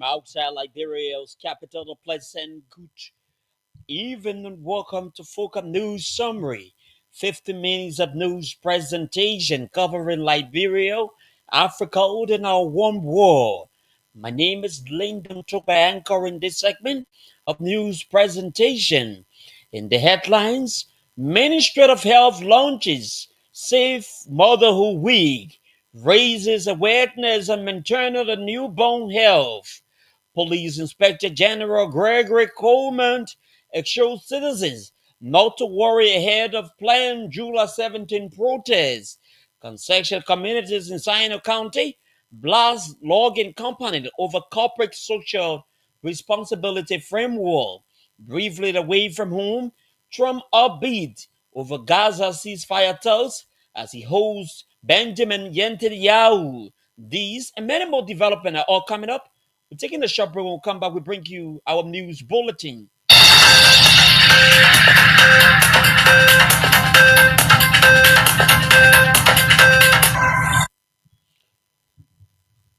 outside Liberia's capital, Pleasant Good evening and welcome to Focus News Summary. 50 minutes of news presentation covering Liberia, Africa, and our warm world. My name is Lyndon Topa, anchoring this segment of news presentation. In the headlines, Ministry of Health launches Safe Motherhood Week, raises awareness on maternal and newborn health. Police Inspector General Gregory Coleman assures citizens not to worry ahead of planned July 17 protests. Concession communities in Sino County blast logging company over corporate social responsibility framework. Briefly away from home, Trump upbeat over Gaza ceasefire talks as he hosts Benjamin Netanyahu. These and many more developments are all coming up. We're taking a short break. When we come back, we bring you our news bulletin.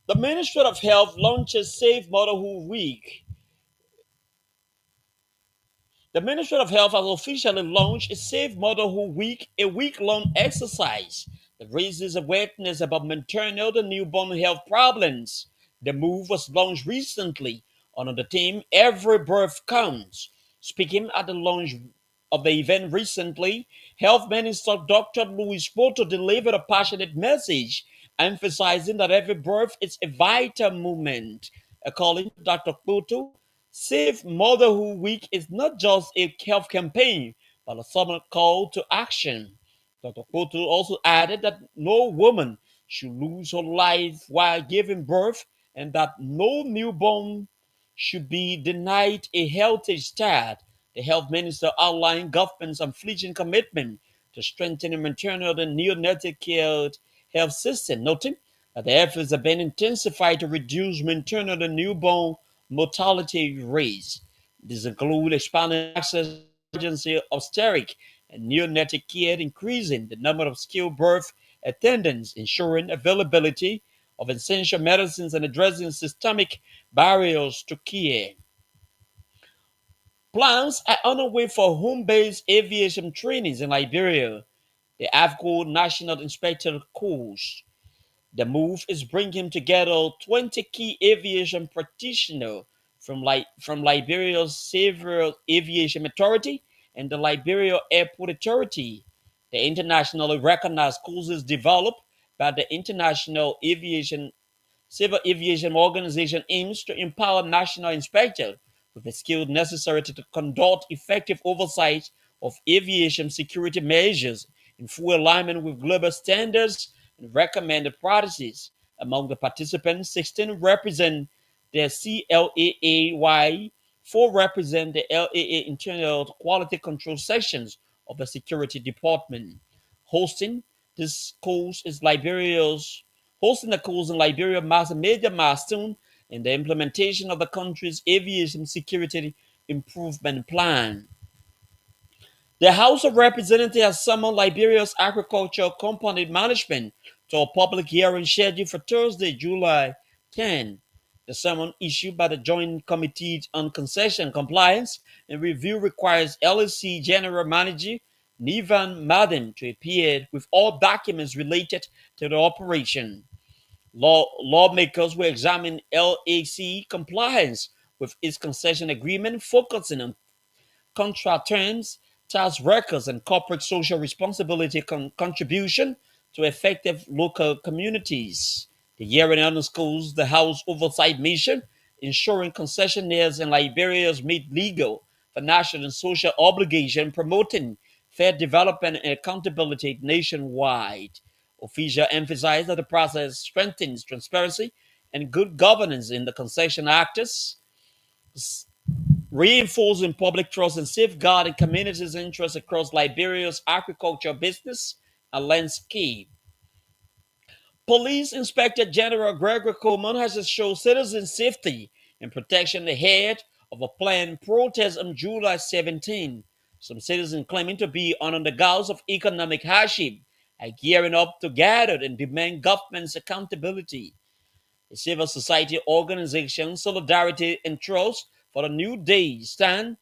The Ministry of Health launches Safe Motherhood Week. The Ministry of Health has officially launched a Safe Motherhood Week, a week-long exercise that raises awareness about maternal and newborn health problems. The move was launched recently under the theme Every Birth Counts. Speaking at the launch of the event recently, Health Minister Dr. Louis Poto delivered a passionate message emphasizing that every birth is a vital moment. According to Dr. Poto, Safe Motherhood Week is not just a health campaign, but a summer call to action. Dr. Poto also added that no woman should lose her life while giving birth and that no newborn should be denied a healthy start. The health minister outlined government's unflinching commitment to strengthening maternal and neonatal care health system, noting that the efforts have been intensified to reduce maternal and newborn mortality rates. These include expanding access to emergency obstetric and neonatal care, increasing the number of skilled birth attendants, ensuring availability of essential medicines, and addressing systemic barriers to care. Plans are underway for home-based aviation trainings in Liberia. The AFCO National Inspector Course. The move is bringing together 20 key aviation practitioners from Liberia's Civil Aviation Authority and the Liberia Airport Authority. The internationally recognized courses developed by the International Civil Aviation Organization aims to empower national inspectors with the skills necessary to conduct effective oversight of aviation security measures in full alignment with global standards and recommended practices. Among the participants, 16 represent the CLAA, while 4 represent the LAA internal quality control sections of the security department. Hosting this course is Liberia's Hosting the course in Liberia marks a major milestone in the implementation of the country's aviation security improvement plan. The House of Representatives has summoned Liberia's agricultural company management to a public hearing scheduled for Thursday, July 10. The summons issued by the Joint Committee on Concession Compliance and Review requires LSC General Manager Nivan Madden to appear with all documents related to the operation. Lawmakers will examine LAC compliance with its concession agreement, focusing on contract terms, tax records, and corporate social responsibility contribution to effective local communities. The hearing underscores the House oversight mission, ensuring concessionaires in Liberia meet legal, financial, and social obligation, promoting fair development and accountability nationwide. Officials emphasized that the process strengthens transparency and good governance in the concession actors, reinforcing public trust and safeguarding communities' interests across Liberia's agricultural business and landscape. Police Inspector General Gregory Coleman has assured citizen safety and protection ahead of a planned protest on July 17. Some citizens claiming to be under the gauze of economic hardship are gearing up to gather and demand government's accountability. A civil society organization, Solidarity and Trust for the New Day, stand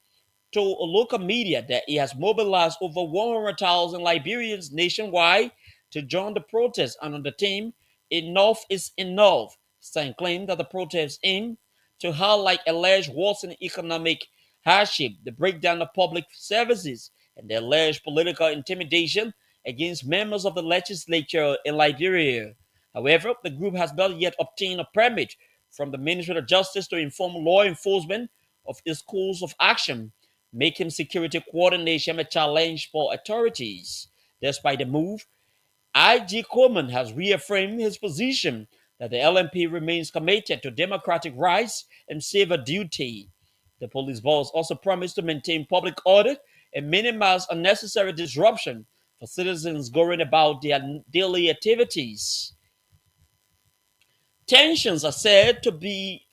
told a local media that he has mobilized over 100,000 Liberians nationwide to join the protest under the theme Enough is Enough. Stein claimed that the protests aim to highlight alleged worsening economic hardship, the breakdown of public services, and the alleged political intimidation against members of the legislature in Liberia. However, the group has not yet obtained a permit from the Ministry of Justice to inform law enforcement of its course of action, making security coordination a challenge for authorities. Despite the move, IG Coleman has reaffirmed his position that the LMP remains committed to democratic rights and civil duty. The police boss also promised to maintain public order and minimize unnecessary disruption for citizens going about their daily activities. Tensions are said to be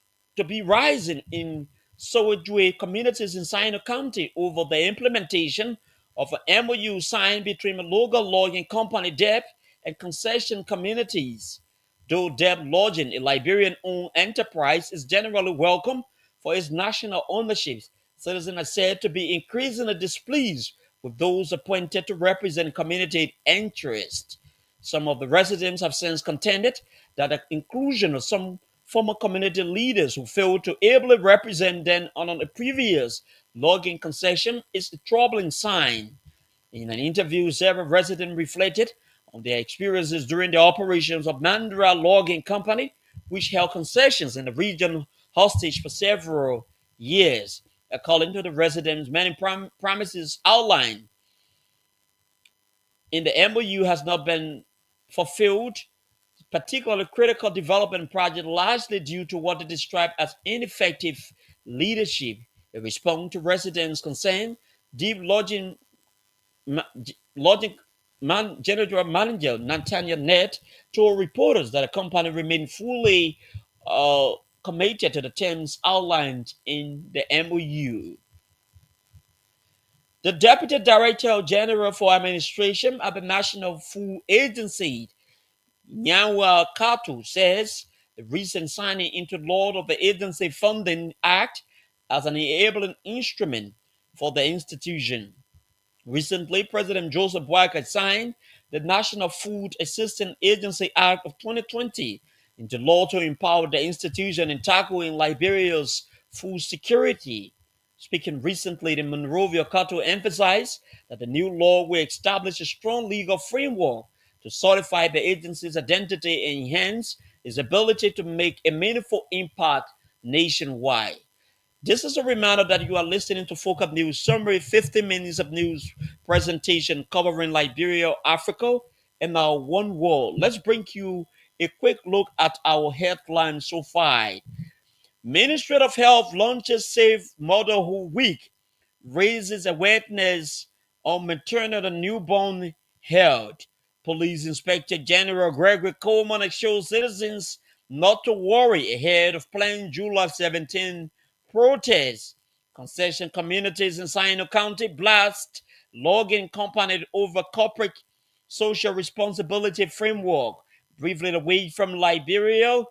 rising in Sowajue communities in Sino County over the implementation of an MOU signed between the local logging company DEP and concession communities. Though DEP Logging, a Liberian-owned enterprise, is generally welcome for its national ownership, citizens are said to be increasingly displeased with those appointed to represent community interests. Some of the residents have since contended that the inclusion of some former community leaders who failed to ably represent them on a previous logging concession is a troubling sign. In an interview, several residents reflected on their experiences during the operations of Mandra Logging Company, which held concessions in the region hostage for several years. According to the residents, many promises outlined in the MOU has not been fulfilled, particularly critical development projects, largely due to what they describe as ineffective leadership. In response to residents' concern, Deep Lodging General Manager Nathaniel Nett told reporters that the company remained fully uh, committed to the terms outlined in the MOU. The Deputy Director General for Administration at the National Food Agency, Nyanwa Kato, says the recent signing into law of the Agency Funding Act as an enabling instrument for the institution. Recently, President Joseph Boakai signed the National Food Assistance Agency Act of 2020 into law to empower the institution in tackling Liberia's food security. Speaking recently in Monrovia, Kato emphasized that the new law will establish a strong legal framework to solidify the agency's identity and enhance its ability to make a meaningful impact nationwide. This is a reminder that you are listening to Focus News Summary, 50 minutes of news presentation covering Liberia, Africa, and our one world. Let's bring you a quick look at our headlines so far. Ministry of Health launches Safe Motherhood Week, raises awareness on maternal and newborn health. Police Inspector General Gregory Coleman assures citizens not to worry ahead of planned July 17 protests. Concession communities in Sino County blast logging company over corporate social responsibility framework. Briefly away from Liberia,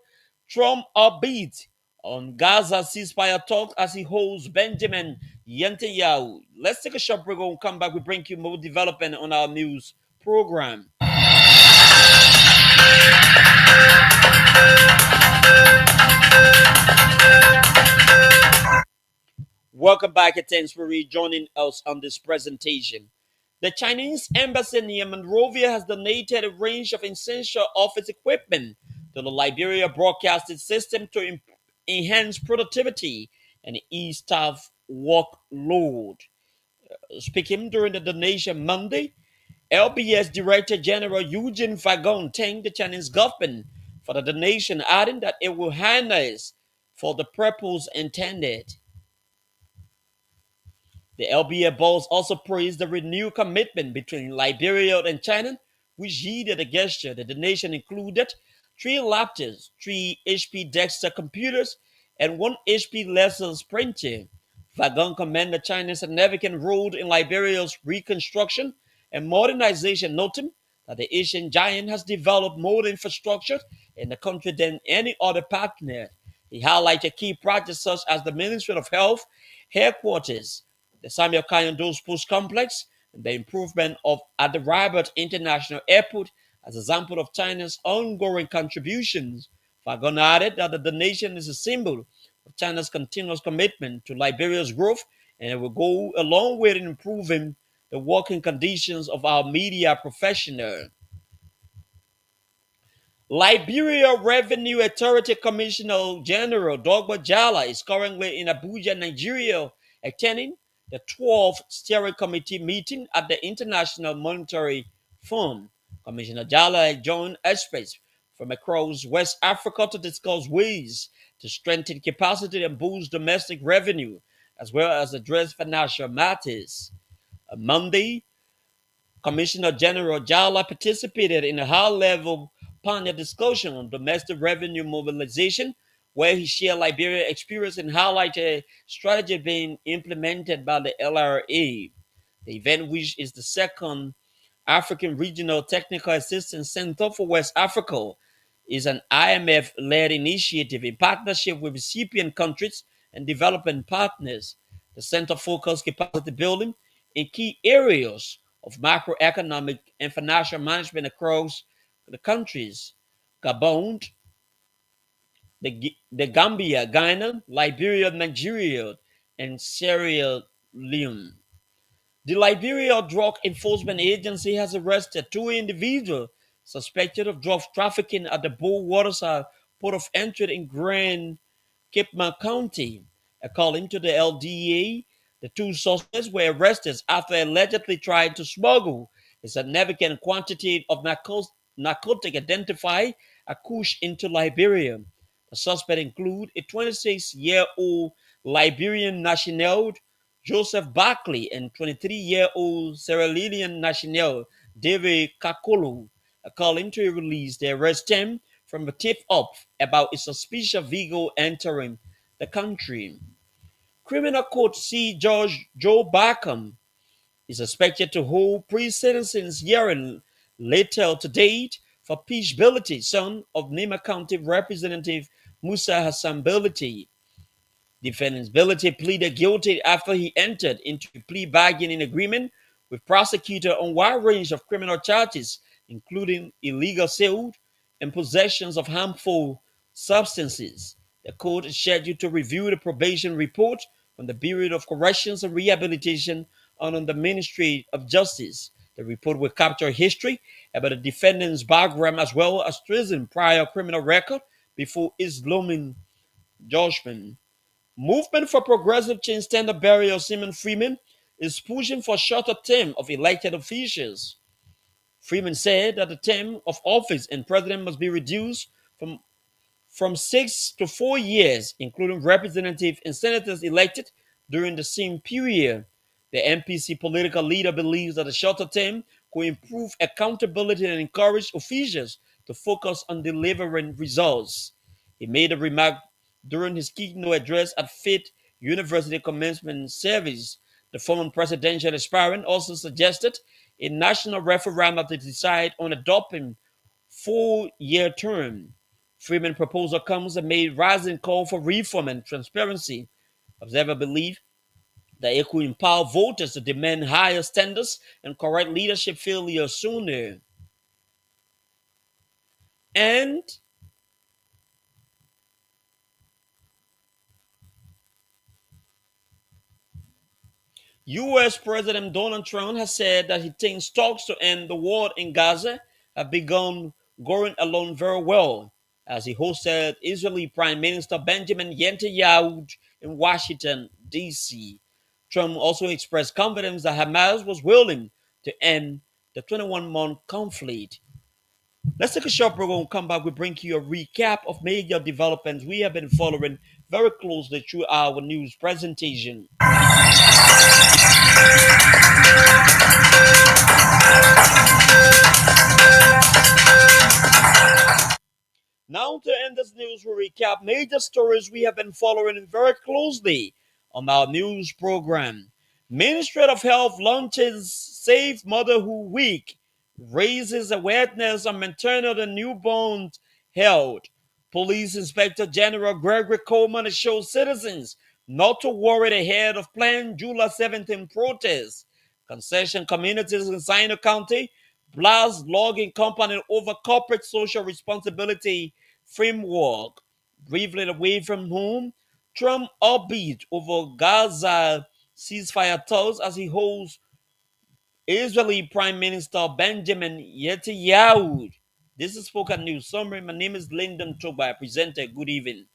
Trump upbeat on Gaza ceasefire talks as he holds Benjamin Netanyahu. Let's take a short break and come back. We bring you more development on our news program. Welcome back, and thanks for rejoining us on this presentation. The Chinese embassy near Monrovia has donated a range of essential office equipment to the Liberia broadcasting system to enhance productivity and ease staff workload. Speaking during the donation Monday, LBS Director General Eugene Fagon thanked the Chinese government for the donation, adding that it will harness for the purpose intended. The LBA boss also praised the renewed commitment between Liberia and China, which yielded a gesture. The donation included 3 laptops, 3 HP Dexter computers, and 1 HP Lexus printer. Fagon commended China's significant role in Liberia's reconstruction and modernization, noting that the Asian giant has developed more infrastructure in the country than any other partner. He highlighted key projects such as the Ministry of Health headquarters, the Samuel Kayando Sports Complex, and the improvement of at the Rabat International Airport as an example of China's ongoing contributions. Fagon added that the donation is a symbol of China's continuous commitment to Liberia's growth, and it will go a long way in improving the working conditions of our media professionals. Liberia Revenue Authority Commissioner General Dogba Jala is currently in Abuja, Nigeria, attending the 12th Steering Committee meeting at the International Monetary Fund. Commissioner Jala joined experts from across West Africa to discuss ways to strengthen capacity and boost domestic revenue, as well as address financial matters. On Monday, Commissioner General Jala participated in a high-level panel discussion on domestic revenue mobilization, where he shared Liberia's experience and highlighted strategy being implemented by the LRA. The event, which is the second African Regional Technical Assistance Center for West Africa, is an IMF-led initiative in partnership with recipient countries and development partners. The center focuses capacity building in key areas of macroeconomic and financial management across the countries: Gabon, the Gambia, Ghana, Liberia, Nigeria, and Sierra Leone. The Liberia Drug Enforcement Agency has arrested two individuals suspected of drug trafficking at the Bull Waterside port of entry in Grand Cape County. According to the LDA, the two suspects were arrested after allegedly trying to smuggle a significant quantity of narcotic identified as Kush into Liberia. The suspects include a 26-year-old Liberian national, Joseph Barkley, and 23-year-old Sierra Leonean national, David Kakolo. According to a release, they arrested him from a tip-off about a suspicious vehicle entering the country. Criminal Court C. Judge Joe Barkham is expected to hold pre-sentencing hearing later today for Peach Bility, son of Nima County Representative Musa Hassan Bility. Defendant Bility pleaded guilty after he entered into a plea bargaining agreement with prosecutor on a wide range of criminal charges, including illegal sale and possessions of harmful substances. The court is scheduled to review the probation report from the Bureau of Corrections and Rehabilitation under the Ministry of Justice. The report will capture history about the defendant's background as well as recent prior criminal record before its looming judgment. Movement for Progressive Change standard bearer Simon Freeman is pushing for shorter term of elected officials. Freeman said that the term of office and president must be reduced from 6 to 4 years, including representatives and senators elected during the same period. The MPC political leader believes that a shorter term could improve accountability and encourage officials to focus on delivering results. He made a remark during his keynote address at Fifth University commencement service. The former presidential aspirant also suggested a national referendum to decide on adopting 4-year term. Freeman's proposal comes amid rising call for reform and transparency. Observers believe that it could empower voters to demand higher standards and correct leadership failure sooner. And U.S. President Donald Trump has said that he thinks talks to end the war in Gaza have begun going along very well as he hosted Israeli Prime Minister Benjamin Netanyahu in Washington, D.C. Trump also expressed confidence that Hamas was willing to end the 21-month conflict. Let's take a short break. When we come back, we bring you a recap of major developments we have been following very closely through our news presentation. Now to end this news, we recap major stories we have been following very closely on our news program. Ministry of Health launches Safe Motherhood Week raises awareness on maternal and newborn health. Police Inspector General Gregory Coleman assures citizens not to worry ahead of planned July 17 protests. Concession communities in Sino County blast logging company over corporate social responsibility framework. Briefly away from home, Trump upbeat over Gaza ceasefire talks as he holds Israeli Prime Minister Benjamin Netanyahu. This is Spoken News Summary. My name is Lyndon Toba, presenter. Good evening.